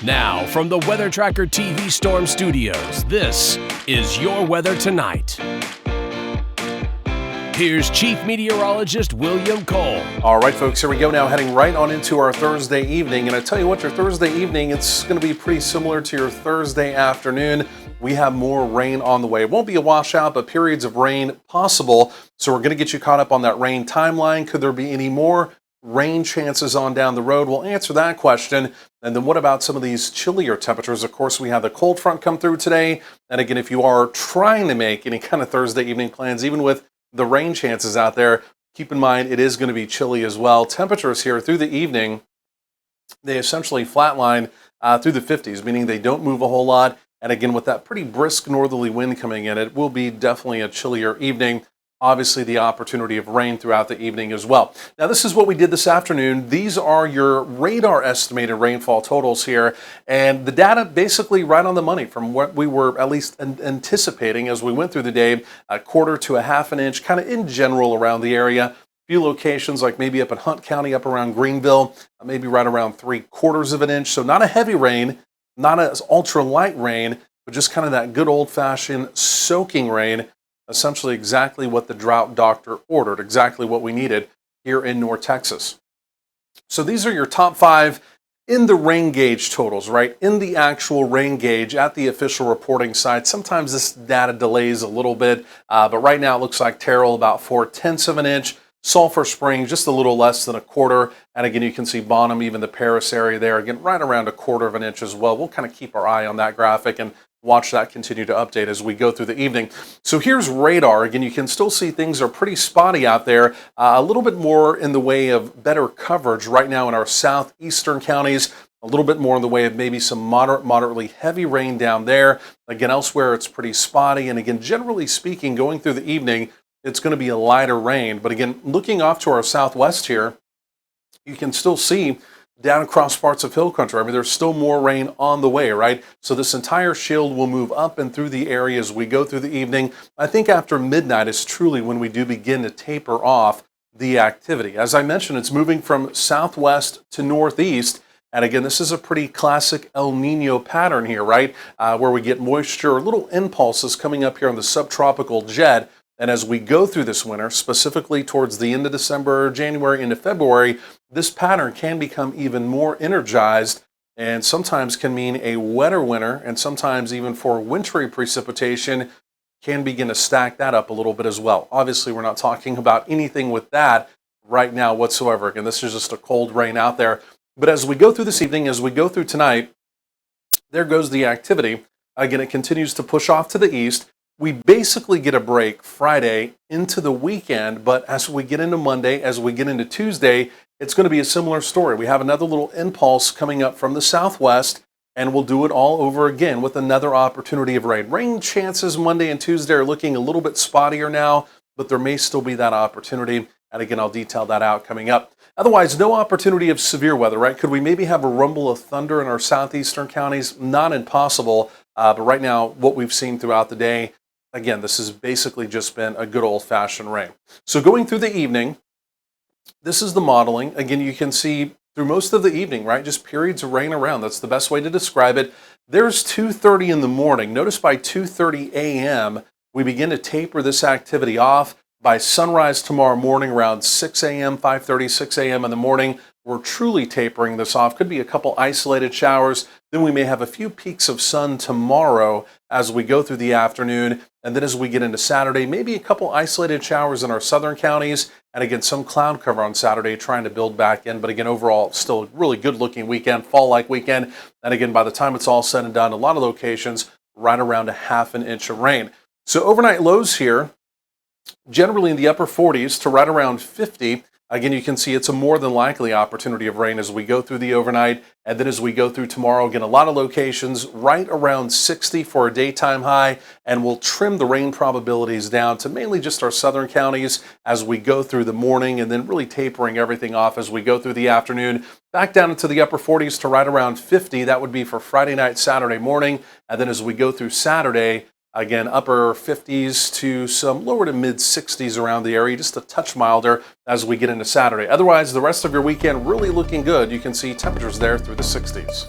Now, from the Weather Tracker TV Storm Studios, this is your weather tonight. Here's Chief Meteorologist William Cole. All right, folks, here we go now, heading right on into our Thursday evening. And I tell you what, your Thursday evening, it's going to be pretty similar to your Thursday afternoon. We have more rain on the way. It won't be a washout, but periods of rain possible. So we're going to get you caught up on that rain timeline. Could there be any more rain chances on down the road? We'll answer that question. And then what about some of these chillier temperatures? Of course, we have the cold front come through today. And again, if you are trying to make any kind of Thursday evening plans, even with the rain chances out there, keep in mind it is going to be chilly as well. Temperatures here through the evening, they essentially flatline through the 50s, meaning they don't move a whole lot. And again, with that pretty brisk northerly wind coming in, it will be definitely a chillier evening. Obviously, the opportunity of rain throughout the evening as well. Now, this is what we did this afternoon. These are your radar estimated rainfall totals here. And the data basically right on the money from what we were at least anticipating as we went through the day, a quarter to a half an inch, kind of in general around the area. A few locations like maybe up in Hunt County, up around Greenville, maybe right around 3/4 of an inch. So not a heavy rain, not an ultra light rain, but just kind of that good old fashioned soaking rain. Essentially exactly what the drought doctor ordered, exactly what we needed here in North Texas. So these are your top 5 in the rain gauge totals, right? In the actual rain gauge at the official reporting site. Sometimes this data delays a little bit, but right now it looks like Terrell about 4/10 of an inch. Sulphur Springs just a little less than a quarter. And again, you can see Bonham, even the Paris area there, again, right around 1/4 of an inch as well. We'll kind of keep our eye on that graphic and watch that continue to update as we go through the evening. So here's radar. Again, you can still see things are pretty spotty out there. A little bit more in the way of better coverage right now in our southeastern counties. A little bit more in the way of maybe some moderately heavy rain down there. Again, elsewhere it's pretty spotty. And again, generally speaking, going through the evening, it's going to be a lighter rain. But again, looking off to our southwest here, you can still see down across parts of hill country. I mean, there's still more rain on the way, right? So this entire shield will move up and through the area as we go through the evening. I think after midnight is truly when we do begin to taper off the activity. As I mentioned, it's moving from southwest to northeast. And again, this is a pretty classic El Nino pattern here, right? Where we get moisture, little impulses coming up here on the subtropical jet. And as we go through this winter, specifically towards the end of December, January, into February, this pattern can become even more energized and sometimes can mean a wetter winter, and sometimes even for wintry precipitation can begin to stack that up a little bit as well. Obviously, we're not talking about anything with that right now whatsoever. Again, this is just a cold rain out there. But as we go through this evening, as we go through tonight, there goes the activity. Again, it continues to push off to the east. We basically get a break Friday into the weekend, but as we get into Monday, as we get into Tuesday, it's going to be a similar story. We have another little impulse coming up from the southwest, and we'll do it all over again with another opportunity of rain. Rain chances Monday and Tuesday are looking a little bit spottier now, but there may still be that opportunity. And again, I'll detail that out coming up. Otherwise, no opportunity of severe weather, right? Could we maybe have a rumble of thunder in our southeastern counties? Not impossible, but right now, what we've seen throughout the day, again, this has basically just been a good old-fashioned rain. So going through the evening, this is the modeling. Again, you can see through most of the evening, right, just periods of rain around. That's the best way to describe it. There's 2:30 in the morning. Notice by 2:30 a.m., we begin to taper this activity off. By sunrise tomorrow morning around 6 a.m., 5:30, 6 a.m. in the morning, we're truly tapering this off. Could be a couple isolated showers. Then we may have a few peaks of sun tomorrow as we go through the afternoon. And then as we get into Saturday, maybe a couple isolated showers in our southern counties. And again, some cloud cover on Saturday trying to build back in. But again, overall, still a really good looking weekend, fall-like weekend. And again, by the time it's all said and done, a lot of locations right around a half an inch of rain. So overnight lows here, generally in the upper 40s to right around 50. Again, you can see it's a more than likely opportunity of rain as we go through the overnight. And then as we go through tomorrow, again, a lot of locations right around 60 for a daytime high. And we'll trim the rain probabilities down to mainly just our southern counties as we go through the morning, and then really tapering everything off as we go through the afternoon. Back down into the upper 40s to right around 50. That would be for Friday night, Saturday morning. And then as we go through Saturday, again, upper 50s to some lower to mid 60s around the area, just a touch milder as we get into Saturday. Otherwise, the rest of your weekend really looking good. You can see temperatures there through the 60s.